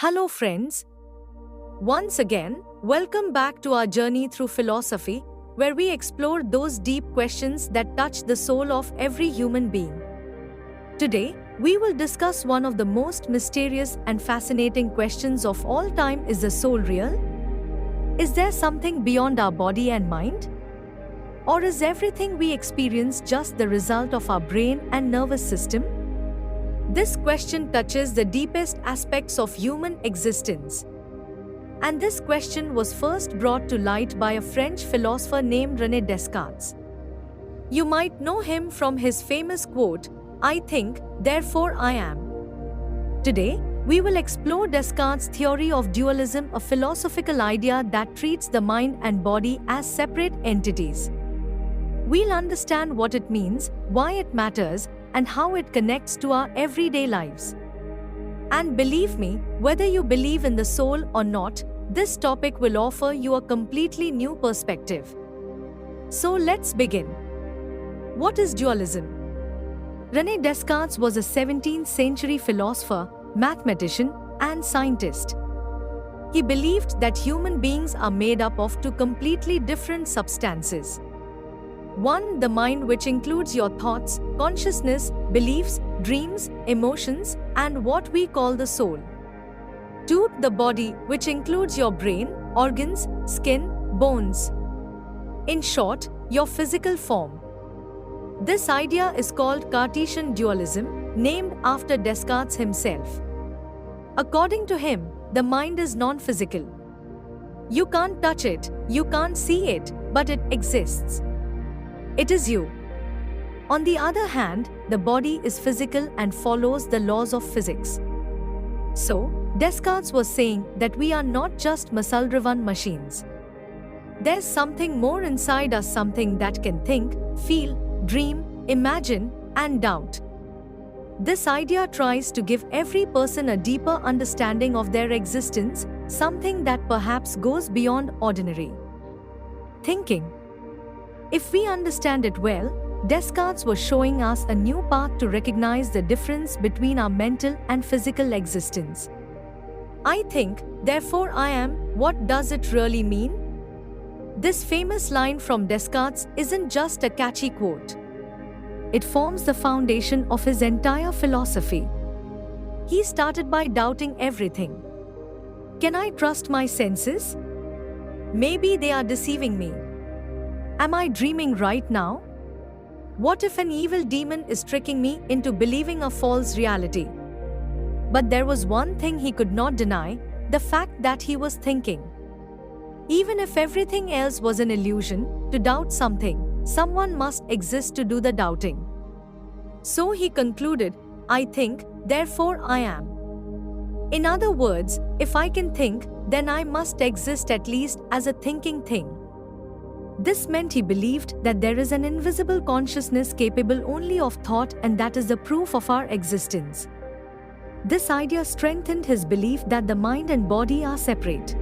Hello, friends. Once again, welcome back to our journey through philosophy, where we explore those deep questions that touch the soul of every human being. Today, we will discuss one of the most mysterious and fascinating questions of all time: is the soul real? Is there something beyond our body and mind? Or is everything we experience just the result of our brain and nervous system? This question touches the deepest aspects of human existence. And this question was first brought to light by a French philosopher named René Descartes. You might know him from his famous quote, "I think, therefore I am." Today, we will explore Descartes' theory of dualism, a philosophical idea that treats the mind and body as separate entities. We'll understand what it means, why it matters, and how it connects to our everyday lives. And believe me, whether you believe in the soul or not, this topic will offer you a completely new perspective. So let's begin. What is dualism? René Descartes was a 17th century philosopher, mathematician, and scientist. He believed that human beings are made up of two completely different substances. One, the mind, which includes your thoughts, consciousness, beliefs, dreams, emotions, and what we call the soul. Two, the body, which includes your brain, organs, skin, bones. In short, your physical form. This idea is called Cartesian dualism, named after Descartes himself. According to him, the mind is non-physical. You can't touch it, you can't see it, but it exists. It is you. On the other hand, the body is physical and follows the laws of physics. So, Descartes was saying that we are not just muscle-driven machines. There's something more inside us, something that can think, feel, dream, imagine, and doubt. This idea tries to give every person a deeper understanding of their existence, something that perhaps goes beyond ordinary thinking. If we understand it well, Descartes was showing us a new path to recognize the difference between our mental and physical existence. I think, therefore I am. What does it really mean? This famous line from Descartes isn't just a catchy quote. It forms the foundation of his entire philosophy. He started by doubting everything. Can I trust my senses? Maybe they are deceiving me. Am I dreaming right now? What if an evil demon is tricking me into believing a false reality? But there was one thing he could not deny: the fact that he was thinking. Even if everything else was an illusion, to doubt something, someone must exist to do the doubting. So he concluded, "I think, therefore I am." In other words, if I can think, then I must exist, at least as a thinking thing. This meant he believed that there is an invisible consciousness capable only of thought, and that is the proof of our existence. This idea strengthened his belief that the mind and body are separate.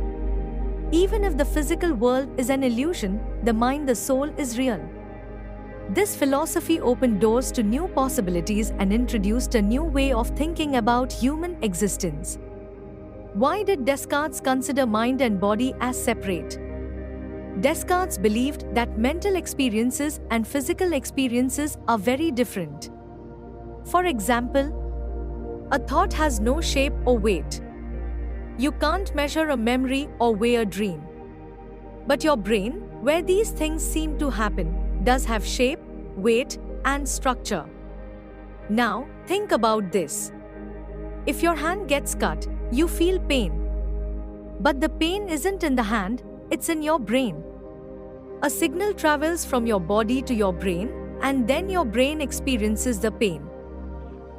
Even if the physical world is an illusion, the mind, the soul, is real. This philosophy opened doors to new possibilities and introduced a new way of thinking about human existence. Why did Descartes consider mind and body as separate? Descartes believed that mental experiences and physical experiences are very different. For example, a thought has no shape or weight. You can't measure a memory or weigh a dream. But your brain, where these things seem to happen, does have shape, weight, and structure. Now, think about this. If your hand gets cut, you feel pain. But the pain isn't in the hand, it's in your brain. A signal travels from your body to your brain, and then your brain experiences the pain.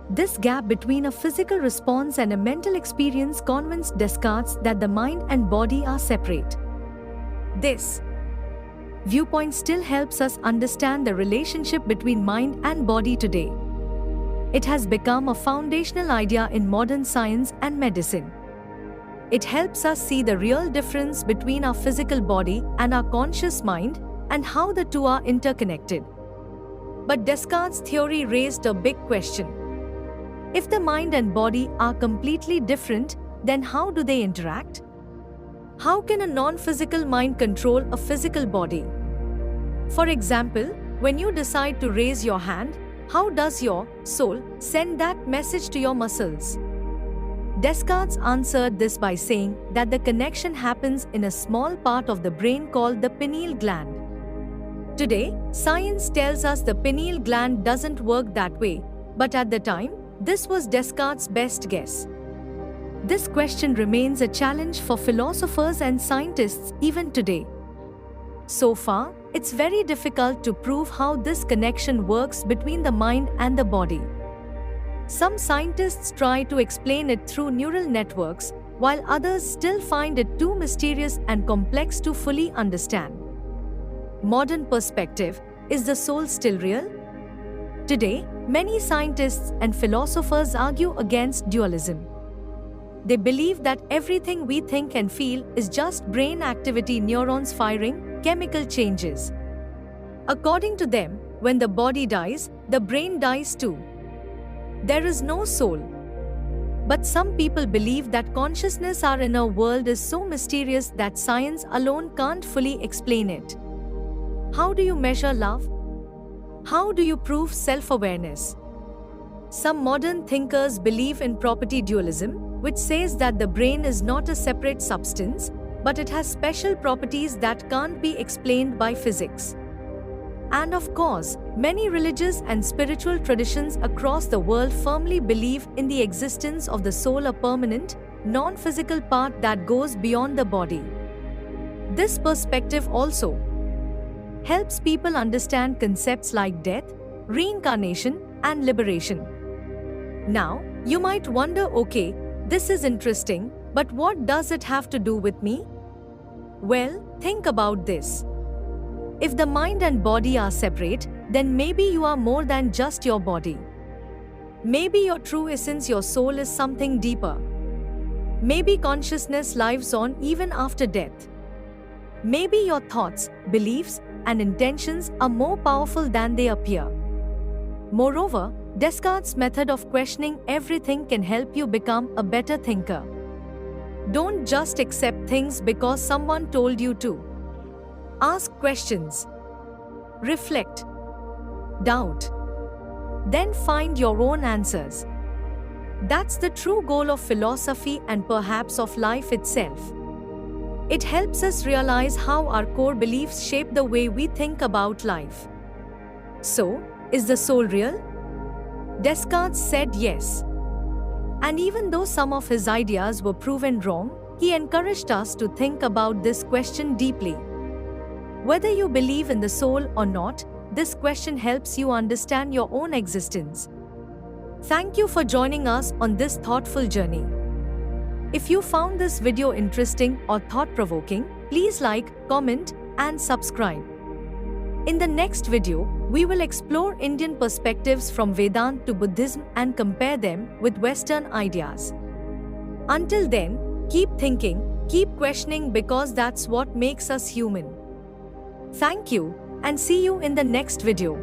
This gap between a physical response and a mental experience convinced Descartes that the mind and body are separate. This viewpoint still helps us understand the relationship between mind and body today. It has become a foundational idea in modern science and medicine. It helps us see the real difference between our physical body and our conscious mind, and how the two are interconnected. But Descartes' theory raised a big question. If the mind and body are completely different, then how do they interact? How can a non-physical mind control a physical body? For example, when you decide to raise your hand, how does your soul send that message to your muscles? Descartes answered this by saying that the connection happens in a small part of the brain called the pineal gland. Today, science tells us the pineal gland doesn't work that way, but at the time, this was Descartes' best guess. This question remains a challenge for philosophers and scientists even today. So far, it's very difficult to prove how this connection works between the mind and the body. Some scientists try to explain it through neural networks, while others still find it too mysterious and complex to fully understand. Modern perspective: is the soul still real? Today, many scientists and philosophers argue against dualism. They believe that everything we think and feel is just brain activity, neurons firing, chemical changes. According to them, when the body dies, the brain dies too. There is no soul. But some people believe that consciousness, our inner world, is so mysterious that science alone can't fully explain it. How do you measure love? How do you prove self-awareness? Some modern thinkers believe in property dualism, which says that the brain is not a separate substance, but it has special properties that can't be explained by physics. And of course, many religious and spiritual traditions across the world firmly believe in the existence of the soul, a permanent, non-physical part that goes beyond the body. This perspective also helps people understand concepts like death, reincarnation, and liberation. Now, you might wonder, okay, this is interesting, but what does it have to do with me? Well, think about this. If the mind and body are separate, then maybe you are more than just your body. Maybe your true essence, your soul, is something deeper. Maybe consciousness lives on even after death. Maybe your thoughts, beliefs, and intentions are more powerful than they appear. Moreover, Descartes' method of questioning everything can help you become a better thinker. Don't just accept things because someone told you to. Ask questions. Reflect. Doubt. Then find your own answers. That's the true goal of philosophy and perhaps of life itself. It helps us realize how our core beliefs shape the way we think about life. So, is the soul real? Descartes said yes. And even though some of his ideas were proven wrong, he encouraged us to think about this question deeply. Whether you believe in the soul or not, this question helps you understand your own existence. Thank you for joining us on this thoughtful journey. If you found this video interesting or thought-provoking, please like, comment, and subscribe. In the next video, we will explore Indian perspectives from Vedanta to Buddhism and compare them with Western ideas. Until then, keep thinking, keep questioning, because that's what makes us human. Thank you, and see you in the next video.